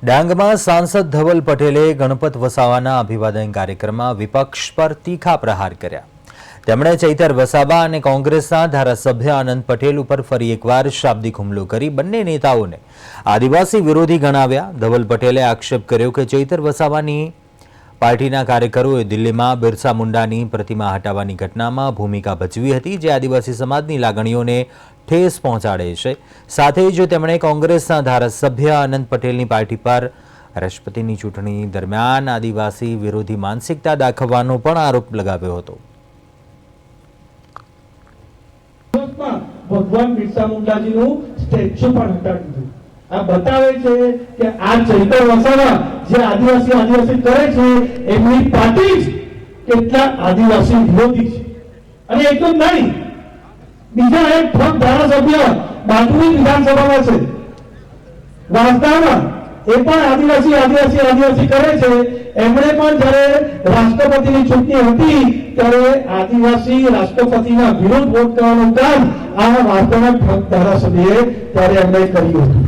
ડાંગમાં સાંસદ ધવલ પટેલે ગણપત વસાવાના અભિવાદન કાર્યક્રમમાં વિપક્ષ પર તીખા પ્રહાર કર્યા. તેમણે ચૈતર વસાવા અને કોંગ્રેસના ધારાસભ્ય આનંદ પટેલ ઉપર ફરી એકવાર શાબ્દિક હુમલો કરી બંને નેતાઓને આદિવાસી વિરોધી ગણાવ્યા. ધવલ પટેલે આક્ષેપ કર્યો કે ચૈતર વસાવાની પાર્ટીના કાર્યકરોએ દિલ્હીમાં બિરસા મુંડાની પ્રતિમા હટાવવાની ઘટનામાં ભૂમિકા ભજવી હતી, જે આદિવાસી સમાજની લાગણીઓને ઠેસ પહોંચાડે છે. સાથે જ તેમણે કોંગ્રેસના ધારાસભ્ય આનંદ પટેલની પાર્ટી પર રાષ્ટ્રપતિની ચૂંટણી દરમિયાન આદિવાસી વિરોધી માનસિકતા દાખવવાનો પણ આરોપ લગાવ્યો હતો. ભગવાન બિરસા મુંડાજીનું સ્ટેચ્યુ પણ હટાવી દીધું. આ બતાવે છે કે આ ચૈતર વસાવા જે આદિવાસી કરે છે એમની પાર્ટી કેટલા આદિવાસી વિરોધી છે. અને એટલું જ નહીં, બીજા એક ઠગ ધારાસભ્ય બાટુની વિધાનસભામાં છે વાંસદામાં, એ પણ આદિવાસી કરે છે. એમણે પણ જ્યારે રાષ્ટ્રપતિની ચૂંટણી હતી ત્યારે આદિવાસી રાષ્ટ્રપતિના વિરુદ્ધ વોટ કરવાનું કામ આ વાંસદાના ઠગ ધારાસભ્યએ ત્યારે એમણે કર્યું હતું.